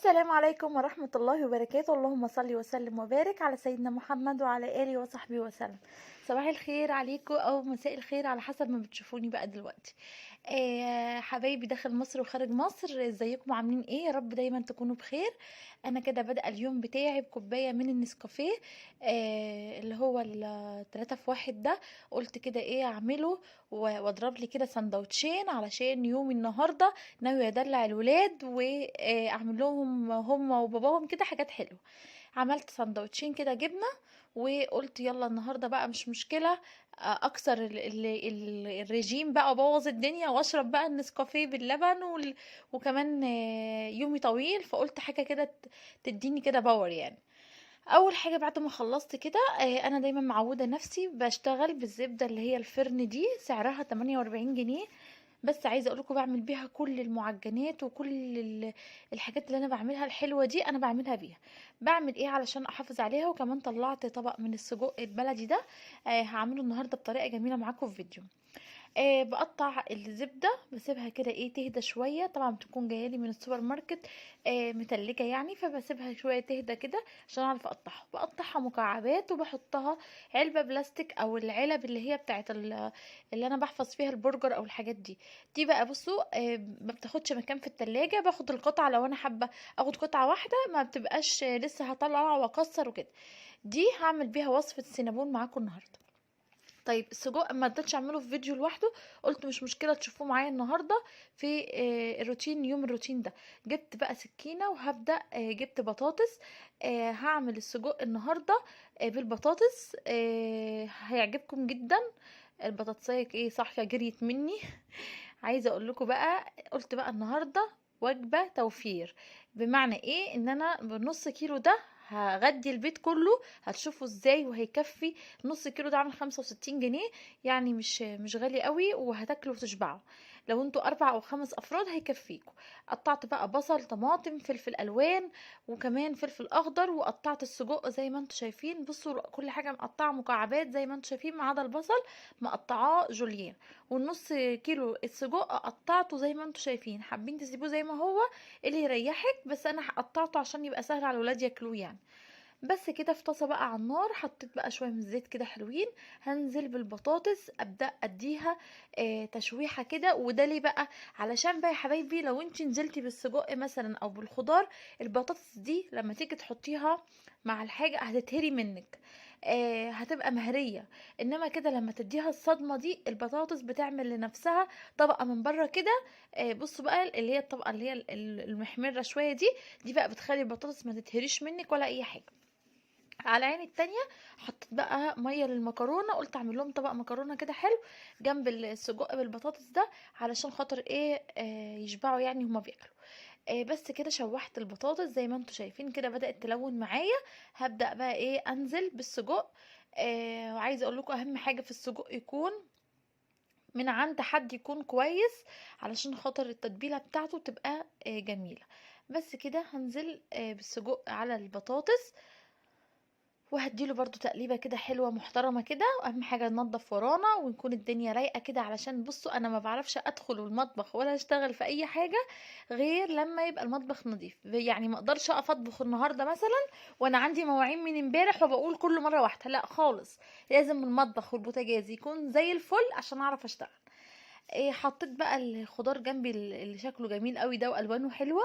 السلام عليكم ورحمة الله وبركاته. اللهم صل وسلم وبارك على سيدنا محمد وعلى آله وصحبه وسلم. صباح الخير عليكم أو مساء الخير على حسب ما بتشوفوني بقى دلوقتي. حبايبي داخل مصر وخارج مصر، ازيكم عاملين ايه؟ يا رب دايما تكونوا بخير. انا كده بدأ اليوم بتاعي بكوباية من النسكافيه، اللي هو التلاتة في واحد ده. قلت كده ايه اعمله واضرب لي كده سندوتشين علشان يومي النهارده. ناوي ادلع الولاد واعمل لهم هم وباباهم كده حاجات حلوه. عملت سندوتشين كده جبنه، وقلت يلا النهارده بقى مش مشكله، اكسر الرجيم بقى وابوظ الدنيا واشرب بقى النسكافيه باللبن وكمان يومي طويل، فقلت حاجه كده تديني كده باور يعني. اول حاجه بعد ما خلصت كده، انا دايما معوده نفسي بشتغل بالزبده اللي هي الفرن دي، سعرها 48 جنيه. بس عايزه اقول لكم بعمل بيها كل المعجنات وكل الحاجات اللي انا بعملها الحلوه دي انا بعملها بيها. بعمل ايه علشان احافظ عليها؟ وكمان طلعت طبق من السجق البلدي ده، هعمله النهارده بطريقه جميله معاكم في فيديو. بقطع الزبدة، بسيبها كده ايه تهدى شوية، طبعا بتكون جايالي من السوبر ماركت متلجة يعني، فبسيبها شوية تهدى كده عشان اعرف اقطعها. بقطعها مكعبات وبحطها علبة بلاستيك او العلب اللي هي بتاعت اللي انا بحفظ فيها البرجر او الحاجات دي. دي بقى بصوا ما بتاخدش مكان في التلاجة، باخد القطعة لو انا حابة اخد قطعة واحدة ما بتبقاش لسه هطلع واكسر وكده. دي هعمل بيها وصفة سينابون معاكم النهاردة. طيب السجق ما قدرتش اعمله في فيديو لوحده، قلت مش مشكله تشوفوه معايا النهارده في الروتين، يوم الروتين ده. جبت بقى سكينه وهبدا، جبت بطاطس. هعمل السجق النهارده بالبطاطس، هيعجبكم جدا. البطاطسايه ايه صاحيه جريت مني. عايزه اقول لكم بقى، قلت بقى النهارده وجبه توفير. بمعنى ايه؟ ان انا بنص كيلو ده هغدي البيت كله، هتشوفوا ازاي وهيكفي. نص كيلو ده عامل 65 جنيه، يعني مش غالي قوي، وهتاكلوا وتشبعوا. لو انتوا 4 او 5 افراد هيكفيكوا. قطعت بقى بصل، طماطم، فلفل الوان، وكمان فلفل اخضر. وقطعت السجق زي ما انتوا شايفين، بصوا كل حاجه مقطعه مكعبات زي ما انتوا شايفين ما عدا البصل مقطعاه جوليان. والنص كيلو السجق قطعته زي ما انتوا شايفين. حابين تسيبوه زي ما هو اللي يريحك، بس انا قطعته عشان يبقى سهل على الولاد ياكلوه يعني. بس كده في طاسه بقى على النار، حطيت بقى شويه من الزيت كده حلوين. هنزل بالبطاطس، ابدا اديها تشويحه كده. وده ليه بقى؟ علشان بقى يا حبايبي لو انت نزلتي بالسجق مثلا او بالخضار، البطاطس دي لما تيجي تحطيها مع الحاجه هتتهري منك، هتبقى مهريه. انما كده لما تديها الصدمه دي، البطاطس بتعمل لنفسها طبقه من بره كده. بصوا بقى اللي هي الطبقه اللي هي المحمره شويه دي، دي بقى بتخلي البطاطس ما تتهريش منك ولا اي حاجه. على عيني التانية حطيت بقى ميه للمكرونه، قلت اعمل لهم طبق مكرونه كده حلو جنب السجق بالبطاطس ده، علشان خاطر ايه يشبعوا يعني هما بياكلوا. بس كده شوحت البطاطس زي ما انتوا شايفين كده بدأت تلون معايا. هبدأ بقى ايه انزل بالسجق. وعايزه اقول لكم اهم حاجه في السجق يكون من عند حد يكون كويس، علشان خاطر التتبيله بتاعته تبقى جميله. بس كده هنزل بالسجق على البطاطس، وهديله برضو تقليبه كده حلوه محترمه كده. واهم حاجه ننضف ورانا ونكون الدنيا رايقه كده، علشان بصوا انا ما بعرفش ادخل المطبخ ولا اشتغل في اي حاجه غير لما يبقى المطبخ نظيف. يعني ما اقدرش اقف اطبخ النهارده مثلا وانا عندي مواعين من امبارح وبقول كل مره واحده، لا خالص. لازم المطبخ والبوتاجاز يكون زي الفل عشان اعرف اشتغل. حطيت بقى الخضار جنبي اللي شكله جميل قوي ده والوانه حلوه.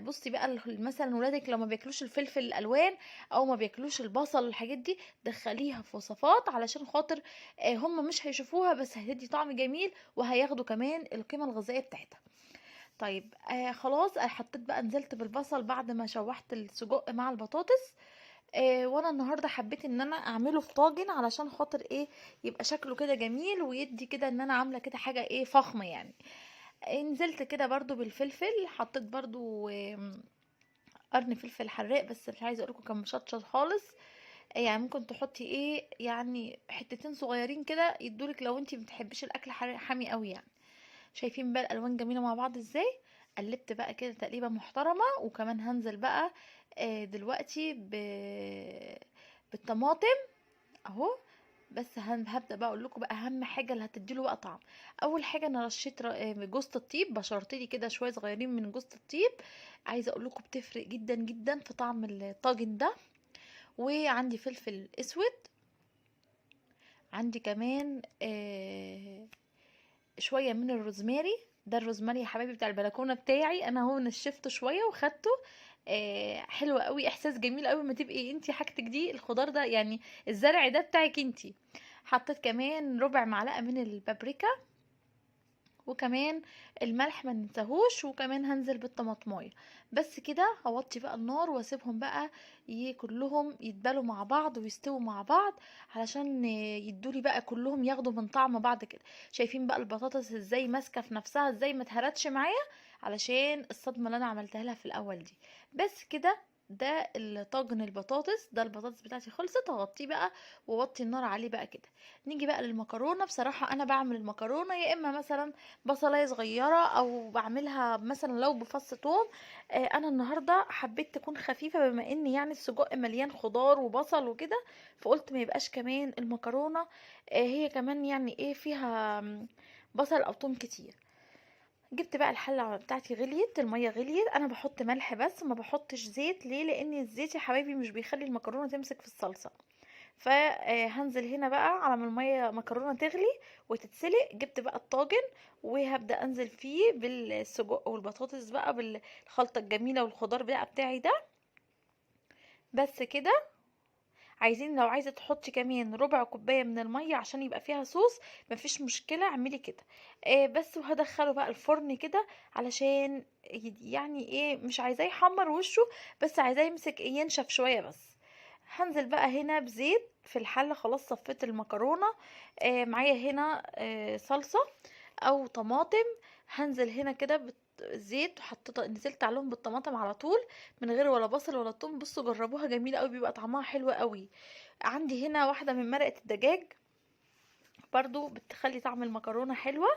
بصي بقى مثلا ولادك لو ما بياكلوش الفلفل الالوان او ما بياكلوش البصل والحاجات دي، دخليها في وصفات علشان خاطر هم مش هيشوفوها بس هتدي طعم جميل، وهياخدوا كمان القيمه الغذائيه بتاعتها. طيب خلاص، حطيت بقى نزلت بالبصل بعد ما شوحت السجق مع البطاطس. وانا النهارده حبيت ان انا اعمله في طاجن علشان خاطر ايه يبقى شكله كده جميل ويدي كده ان انا عامله كده حاجه ايه فخمه يعني. نزلت كده برضو بالفلفل، حطيت برضو قرن فلفل حراق، بس مش عايزه اقولكم كان مشطشط خالص. يعني ممكن تحطي ايه يعني حتتين صغيرين كده يدولك لو انتي بتحبيش الاكل حامي قوي يعني. شايفين بقى الالوان جميله مع بعض ازاي؟ قلبت بقى كده تقليبه محترمه. وكمان هنزل بقى دلوقتي بالطماطم اهو. بس هبدا بقى اقول لكم بقى اهم حاجه اللي هتديله بقى طعم. اول حاجه انا رشيت جوزة الطيب، بشرت لي كده شويه صغيرين من جوزة الطيب. عايزه اقول لكم بتفرق جدا جدا في طعم الطاجن ده. وعندي فلفل اسود، عندي كمان شويه من الروزماري. ده الروزماري يا حبايبي بتاع البلكونه بتاعي، انا هو نشفته شويه وخدته. حلوه قوي، احساس جميل قوي ما تبقي انتي حاجتك دي الخضار ده يعني الزرع ده بتاعك انتي. حطيت كمان ربع معلقه من البابريكا، وكمان الملح ما ننساهوش، وكمان هنزل بالطماطمايه. بس كده هوطي بقى النار واسيبهم بقى كلهم يتبالوا مع بعض ويستووا مع بعض، علشان يدولي بقى كلهم ياخدوا من طعم بعض كده. شايفين بقى البطاطس ازاي ماسكه في نفسها، ازاي ما اتهرتش معايا علشان الصدمه اللي انا عملتها لها في الاول دي. بس كده، ده الطاجن البطاطس. ده البطاطس بتاعتي خلصت، هغطيه بقى ووطي النار عليه بقى كده. نيجي بقى للمكرونه. بصراحه انا بعمل المكرونه يا اما مثلا بصلايه صغيره، او بعملها مثلا لو بفص ثوم. انا النهارده حبيت تكون خفيفه، بما ان يعني السجق مليان خضار وبصل وكده، فقلت ما يبقاش كمان المكرونه هي كمان يعني ايه فيها بصل او ثوم كتير. جبت بقى الحله بتاعتي، غليت الميه، غليت. انا بحط ملح بس ما بحطش زيت. ليه؟ لان الزيت يا حبايبي مش بيخلي المكرونه تمسك في الصلصه. فهنزل هنا بقى على ما الميه مكرونه تغلي وتتسلق. جبت بقى الطاجن وهبدا انزل فيه بالسجق والبطاطس بقى بالخلطه الجميله والخضار بقى بتاعي ده. بس كده. عايزين لو عايزه تحطي كمان ربع كوبايه من الميه عشان يبقى فيها صوص، مفيش مشكله، اعملي كده. بس وهدخله بقى الفرن كده علشان يعني ايه، مش عايزاه يحمر وشه، بس عايزاه يمسك ينشف شويه بس. هنزل بقى هنا بزيت في الحله. خلاص صفيت المكرونه. معايا هنا صلصه او طماطم. هنزل هنا كده بالزيت، وحطيت نزلت عليهم بالطماطم على طول من غير ولا بصل ولا ثوم. بصوا جربوها، جميله قوي، بيبقى طعمها حلو قوي. عندي هنا واحده من مرقه الدجاج برضو بتخلي طعم المكرونه حلوه.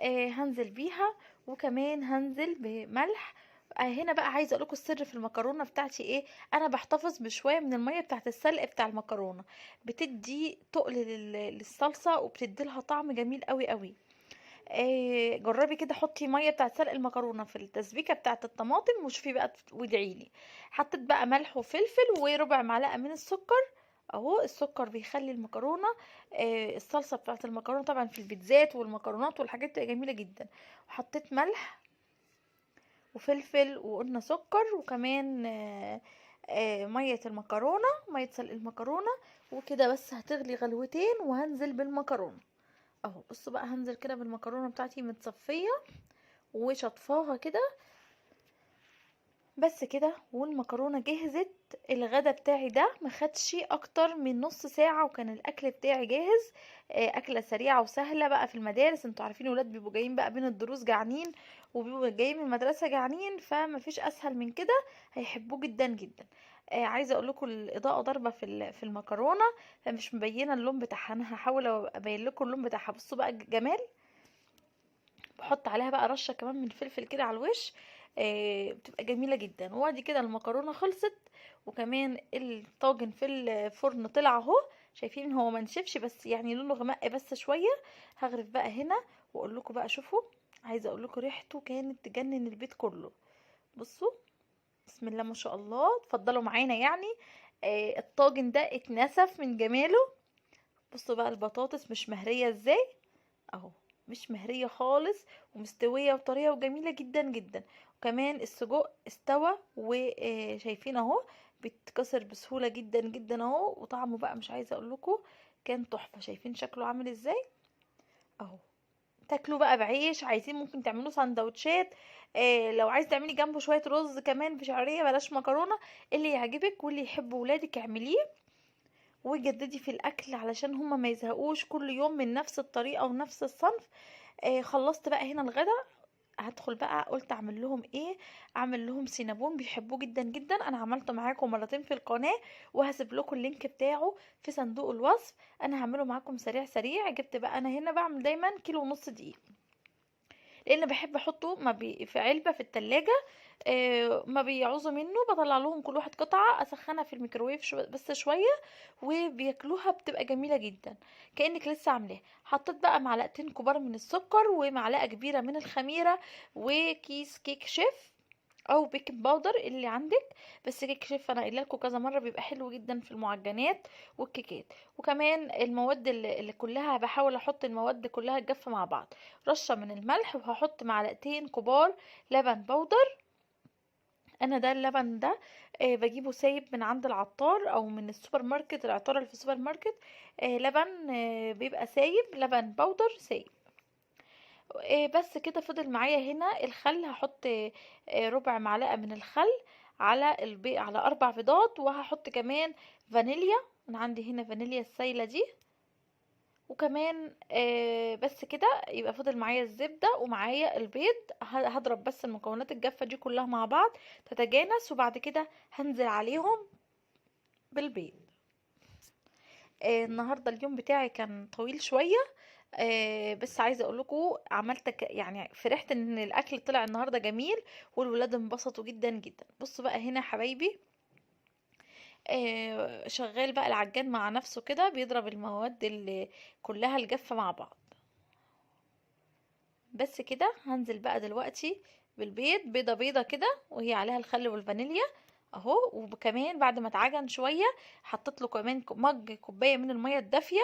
هنزل بيها. وكمان هنزل بملح. هنا بقى عايزه اقول لكم السر في المكرونه بتاعتي ايه. انا بحتفظ بشويه من الميه بتاعت السلق بتاع المكرونه، بتدي تقل للصلصه وبتدي لها طعم جميل قوي قوي. جربي كده، حطي ميه بتاعت سلق المكرونه في التسبيكه بتاعت الطماطم وشوفي بقى وادعيلي. حطيت بقى ملح وفلفل وربع معلقه من السكر. اهو السكر بيخلي المكرونه الصلصه بتاعت المكرونه طبعا في البيتزات والمكرونات والحاجات دي جميله جدا. وحطيت ملح وفلفل وقلنا سكر، وكمان ميه المكرونه، ميه سلق المكرونه. وكده بس هتغلي غلوتين وهنزل بالمكرونه. اهو بصوا بقى، هنزل كده بالمكرونه بتاعتي متصفيه وشطفاها كده. بس كده والمكرونه جهزت. الغدا بتاعي ده ما خدش اكتر من نص ساعه وكان الاكل بتاعي جاهز. اكله سريعه وسهله بقى في المدارس. انتوا عارفين الولاد بيبقوا جايين بقى بين الدروس جعانين، وبيبقوا جايين من المدرسه جعانين، فما فيش اسهل من كده. هيحبوه جدا جدا. عايزه اقول لكم الاضاءه ضاربه في المكرونه، فمش مبينه اللون بتاعها. انا هحاول ابين لكم اللون بتاعها. بصوا بقى الجمال. بحط عليها بقى رشه كمان من فلفل كده على الوش. بتبقى جميله جدا. وادي كده المكرونه خلصت، وكمان الطاجن في الفرن طلع اهو. شايفين هو منشفش بس يعني لونه غمق بس شويه. هغرف بقى هنا واقول لكم بقى شوفوا. عايزه اقول لكم ريحته كانت تجنن البيت كله. بصوا، بسم الله ما شاء الله، اتفضلوا معانا يعني. الطاجن ده اتنسف من جماله. بصوا بقى البطاطس مش مهريه ازاي اهو، مش مهرية خالص، ومستوية وطرية وجميلة جدا جدا. وكمان السجق استوى وشايفين اهو بيتكسر بسهولة جدا جدا اهو. وطعمه بقى مش عايزة اقول لكم كان تحفة. شايفين شكله عامل ازاي اهو. تاكلوا بقى بعيش، عايزين ممكن تعملوا سندوتشات. لو عايز تعملي جنبه شوية رز كمان بشعرية، بلاش مكرونة. اللي يعجبك واللي يحب ولادك اعمليه. وجددي في الاكل علشان هما ما يزهقوش كل يوم من نفس الطريقة ونفس الصنف. خلصت بقى هنا الغدا. هدخل بقى، قلت اعمل لهم ايه. اعمل لهم سينابون، بيحبوه جدا جدا. انا عملته معاكم مرتين في القناة، وهسيب لكم اللينك بتاعه في صندوق الوصف. انا هعمله معاكم سريع سريع. جبت بقى، انا هنا بعمل دايما كيلو ونص دقيق. لان بحب احطه ما في علبه في التلاجة. ما بيعوزوا منه بطلع لهم كل واحد قطعه، اسخنها في الميكروويف بس شويه، وبياكلوها بتبقى جميله جدا كانك لسه عاملاها. حطيت بقى معلقتين كبار من السكر ومعلقه كبيره من الخميره وكيس كيك شيف او بيكنج باودر اللي عندك. بس كيك شيف انا قايله لكم كذا مره بيبقى حلو جدا في المعجنات والكيكات. وكمان المواد اللي كلها بحاول احط المواد كلها تجف مع بعض. رشه من الملح، وهحط معلقتين كبار لبن بودر. انا ده اللبن ده بجيبه سايب من عند العطار او من السوبر ماركت، العطار اللي في السوبر ماركت. لبن بيبقى سايب، لبن بودر سايب. بس كده فضل معايا هنا الخل. هحط ربع معلقة من الخل على على 4 بيضات، وهحط كمان فانيليا. انا عندي هنا فانيليا السايلة دي. وكمان بس كده يبقى فضل معايا الزبدة ومعايا البيض. هضرب بس المكونات الجافة دي كلها مع بعض تتجانس، وبعد كده هنزل عليهم بالبيض. النهارده اليوم بتاعي كان طويل شوية. بس عايزه اقول لكم عملت يعني فرحت ان الاكل طلع النهارده جميل، والولاد انبسطوا جدا جدا. بصوا بقى هنا يا حبايبي، شغال بقى العجان مع نفسه كده بيضرب المواد اللي كلها الجافه مع بعض. بس كده هنزل بقى دلوقتي بالبيض، بيضه بيضه كده وهي عليها الخل والفانيليا اهو. وكمان بعد ما اتعجن شويه حطيت له كمان كوبايه من الميه الدافيه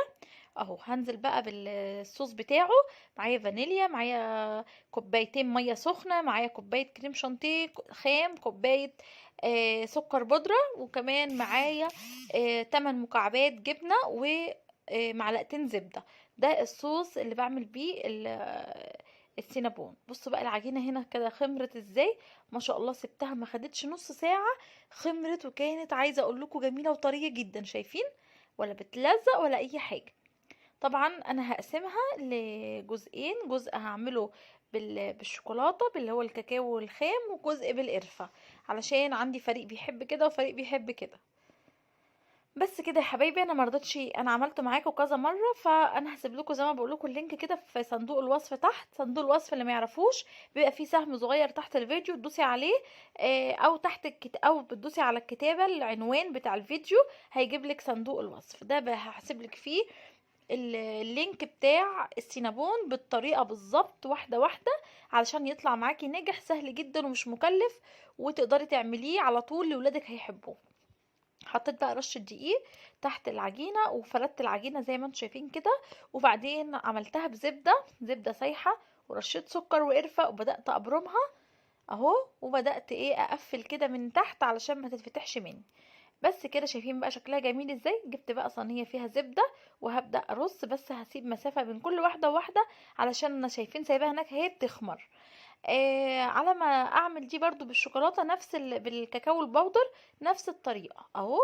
اهو. هنزل بقى بالصوص بتاعه. معايا فانيليا، معايا كوبايتين ميه سخنه، معايا كوبايه كريم شانتيه خام، كوبايه سكر بودره، وكمان معايا 8 مكعبات جبنه ومعلقتين زبده. ده الصوص اللي بعمل بيه السينابون. بصوا بقى العجينه هنا كده خمرت ازاي، ما شاء الله. سبتها ما خدتش نص ساعه خمرت، وكانت عايزه اقول لكم جميله وطريه جدا. شايفين؟ ولا بتلزق ولا اي حاجه. طبعا انا هقسمها لجزئين، جزء هعمله بالشوكولاته اللي هو الكاكاو الخام، وجزء بالقرفه، علشان عندي فريق بيحب كده وفريق بيحب كده. بس كده يا حبايبي، انا مرضتش، انا عملته معاكم كذا مره، فانا هسيب لكم زي ما بقول لكم اللينك كده في صندوق الوصف تحت. صندوق الوصف اللي ما يعرفوش بيبقى فيه سهم صغير تحت الفيديو، تدوسي عليه او تحت او بتدوسي على الكتابه العنوان بتاع الفيديو هيجيب لك صندوق الوصف ده. هحسب لك فيه اللينك بتاع السينابون بالطريقه بالظبط واحده واحده، علشان يطلع معاكي ناجح سهل جدا ومش مكلف، وتقدري تعمليه على طول لولادك هيحبوه. حطيت بقى رشه دقيق تحت العجينه، وفردت العجينه زي ما انتم شايفين كده، وبعدين عملتها زبده سايحه ورشه سكر وقرفه، وبدات ابرمها اهو. وبدات اقفل كده من تحت علشان ما تتفتحش مني. بس كده شايفين بقى شكلها جميل ازاي. جبت بقى صينيه فيها زبده وهبدا ارص، بس هسيب مسافه بين كل واحده وواحده علشان انا شايفين سايباها هناك اهي بتخمر. على ما اعمل دي برضو بالشوكولاته نفس بالكاكاو البودر نفس الطريقه اهو.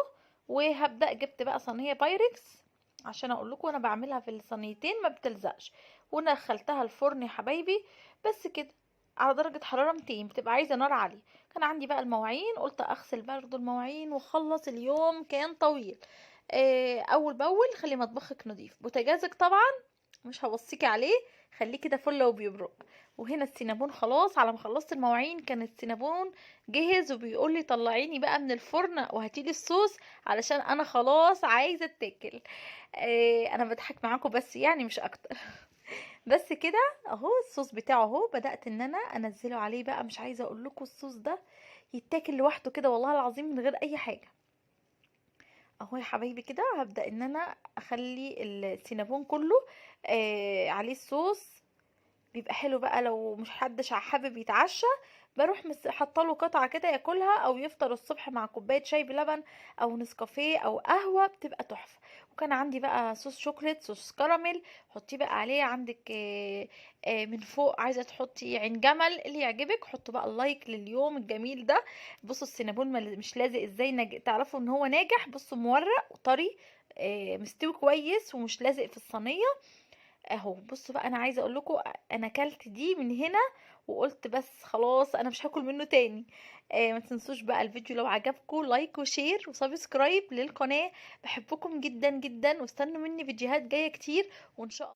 وهبدا جبت بقى صينيه بايركس عشان اقول لكم انا بعملها في الصينيتين ما بتلزقش، ودخلتها الفرن يا حبايبي. بس كده على درجه حراره 200، بتبقى عايزه نار عاليه. كان عندي بقى المواعين، قلت اغسل برضو المواعين واخلص. اليوم كان طويل. اول باول خلي مطبخك نظيف. بوتاجازك طبعا مش هوصيكي عليه، خليه كده فله وبيبرق. وهنا السينابون خلاص، على ما خلصت المواعين كان السينابون جهز، وبيقول لي طلعيني بقى من الفرن وهاتيلي الصوص علشان انا خلاص عايزه اتاكل. انا بضحك معاكم بس يعني مش اكتر. بس كده اهو الصوص بتاعه اهو. بدات ان انا انزله عليه بقى. مش عايزه اقول لكم الصوص ده يتاكل لوحده كده والله العظيم من غير اي حاجه اهو يا حبايبي. كده هبدا ان انا اخلي السينابون كله عليه الصوص. بيبقى حلو بقى لو مش حدش حابب يتعشى، بروح حاطه قطعه كده ياكلها او يفطر الصبح مع كوبايه شاي بلبن او نسكافيه او قهوه، بتبقى تحفه. وكان عندي بقى صوص شوكليت، صوص كراميل، حطيه بقى عليه. عندك من فوق عايزه تحطي عين جمل، اللي يعجبك حطوا بقى اللايك لليوم الجميل ده. بصوا السينابون مش لازق ازاي، تعرفوا ان هو ناجح. بصوا مورق وطري مستوي كويس ومش لازق في الصينيه اهو. بصوا بقى انا عايزه اقول لكم انا اكلت دي من هنا وقلت بس خلاص انا مش هاكل منه تاني. ما تنسوش بقى الفيديو لو عجبكم لايك وشير وسبسكرايب للقناه. بحبكم جدا جدا، واستنوا مني فيديوهات جايه كتير وان شاء الله